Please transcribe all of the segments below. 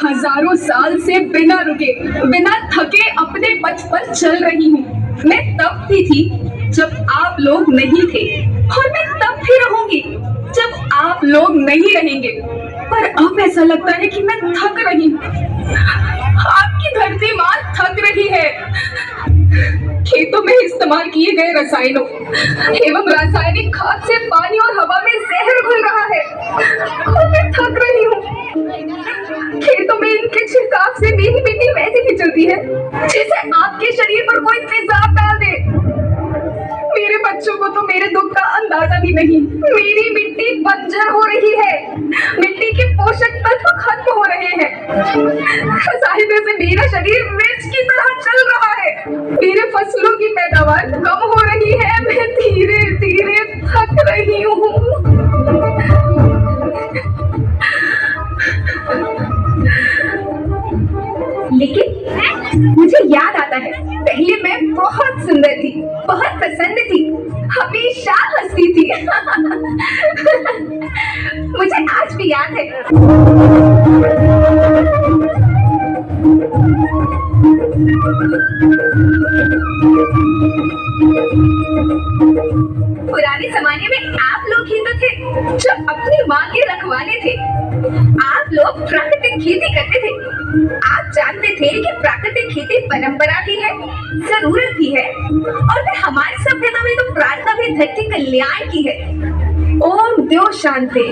हजारों साल से बिना रुके बिना थके अपने पथ पर चल रही हूँ। मैं तब भी थी जब आप लोग नहीं थे, और मैं तब भी रहूंगी जब आप लोग नहीं रहेंगे। पर अब ऐसा लगता है कि मैं थक रही हूँ। आपकी धरती माँ थक रही है। खेतों में इस्तेमाल किए गए रसायनों एवं रासायनिक खाद से पानी और हवा में जहर घुल रहा है, और मैं थक रही हूँ। खेतों में इनके छिड़काव से मेरी मिट्टी वैसे ही चलती है जैसे आपके शरीर पर कोई तेजाब डाल दे। मेरे बच्चों को तो मेरे दुख का अंदाजा भी नहीं। मेरी मिट्टी बंजर हो रही है, मिट्टी के पोषक तत्व खत्म हो रहे हैं। रसायनों से मेरा शरीर मिर्च की तरह चल रहा है। मेरे फसलों की पैदावार कम हो रही है। मैं धीरे धीरे थक रही हूँ। लेकिन मुझे याद आता है, पहले मैं बहुत सुंदर थी, बहुत प्रसन्न थी, हमेशा हंसती थी। मुझे आज भी याद है। पुराने जमाने में आप लोग ही तो थे जो अपनी माँ के रखवाले थे। आप लोग प्राकृतिक खेती करते थे। आप जानते थे कि प्राकृतिक खेती परंपरा भी है, जरूरत भी है, और फिर हमारी सभ्यता में तो प्रार्थना भी धरती कल्याण की है। ओम द्यो शांति,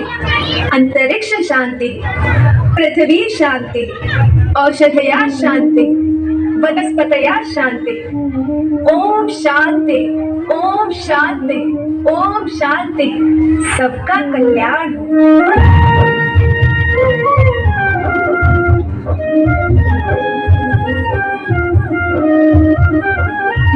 अंतरिक्ष शांति, पृथ्वी शांति, औषधया शांति, वनस्पतया शांति। ओम शांति, ओम शांति, ओम शांति। सबका कल्याण।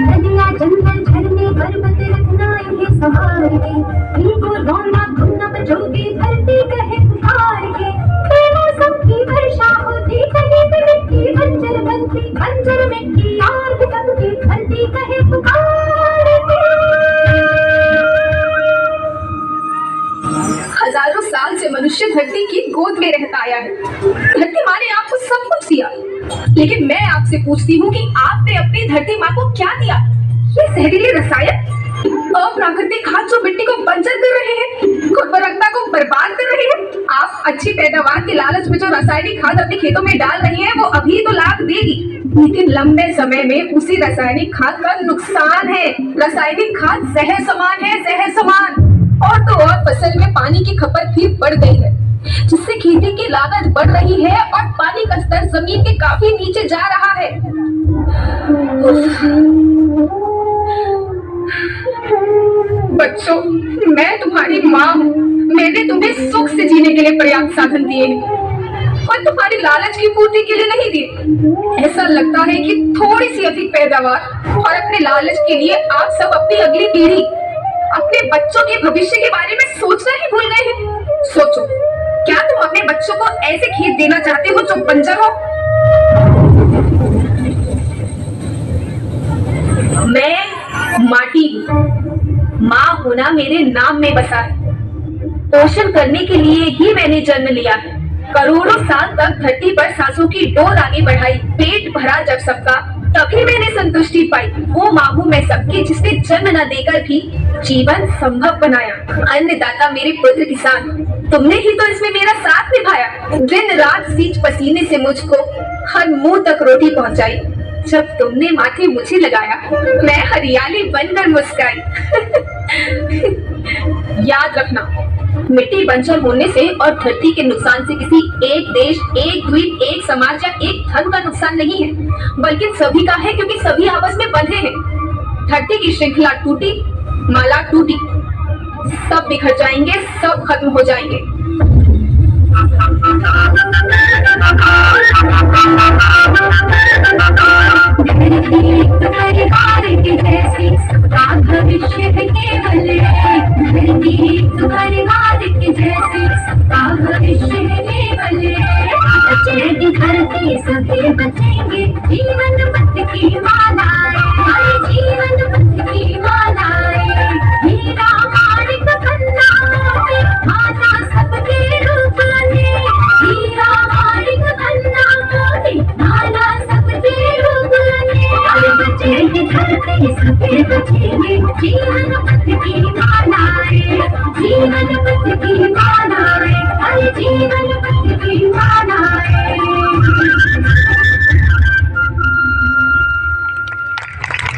नदियाँ जंगल झरने पर्वत रखना इन्हें संभाल के, इनको रोना धुना बजोगे धरती कहे पुकार के। बेमौसम की वर्षा होती कहीं पे मिट्टी बंजर बनती, बंजर मिट्टी और बिकती धरती कहे पुकार के। हजारों साल से मनुष्य धरती की गोद में रहता आया है। धरती माँ ने आपको सब कुछ दिया, लेकिन मैं आपसे पूछती हूँ कि आपने अपनी धरती माँ को क्या दिया? ये जहरीले रसायन, अप्राकृतिक खाद जो मिट्टी को बंजर कर रहे हैं, उर्वरकता को बर्बाद कर रहे हैं। आप अच्छी पैदावार के लालच में जो रासायनिक खाद अपने खेतों में डाल रही हैं, वो अभी तो लाभ देगी, लेकिन लंबे समय में उसी रासायनिक खाद का नुकसान है। रासायनिक खाद जहर समान है, जहर समान। और तो और फसल में पानी की खपत भी बढ़ गई है, जिससे खेती की लागत बढ़ रही है और पानी का स्तर जमीन के काफी नीचे जा रहा है। बच्चों, मैं तुम्हारी माँ हूँ। मैंने तुम्हें सुख से जीने के लिए पर्याप्त साधन दिए हैं, और तुम्हारी लालच की पूर्ति के लिए नहीं दिए। ऐसा लगता है कि थोड़ी सी अधिक पैदावार और अपने लालच के लिए आप सब अपनी अगली पीढ़ी, अपने बच्चों के भविष्य के बारे में सोचना ही भूल गए हैं। सोचो, क्या तुम अपने बच्चों को ऐसे खेत देना चाहते हो जो बंजर हो? मैं माटी हूँ, माँ होना मेरे नाम में बसा है। पोषण करने के लिए ही मैंने जन्म लिया है। करोड़ों साल तक धरती पर सांसों की डोर आगे बढ़ाई, पेट भरा जब सबका, तभी मैंने संतुष्टि पाई। वो माँ हूँ मैं सबकी, जिसने जन्म न देकर भी जीवन संभव बनाया। अन्नदाता मेरे पुत्र किसान, तुमने ही तो इसमें मेरा साथ निभाया। दिन रात सींच पसीने से मुझको हर मुंह तक रोटी पहुंचाई। जब तुमने माथे मुझे लगाया, मैं हरियाली बनकर मुस्काई। याद रखना, मिट्टी बंजर होने से और धरती के नुकसान से किसी एक देश, एक द्वीप, एक समाज या एक धर्म का नुकसान नहीं है, बल्कि सभी का है, क्योंकि सभी आपस में बंधे हैं। धरती की श्रृंखला टूटी, माला टूटी, सब बिखर जाएंगे, सब खत्म हो जाएंगे। भविष्य है केवल तुम्हारे बाद के जैसे, सबका भविष्य है केवल। बचेगी धरती सभी बचेंगे, जीवन मत की मालाएं, हमारे जीवन मत की मालाएं। हीरा माणिक पन्ना मोती, माता सबके रूप में। हीरा माणिक पन्ना फिर बचेंगे जीवन पथ की मालाएं, जीवन पथ की मालाएं, अरे जीवन पथ की मालाएं।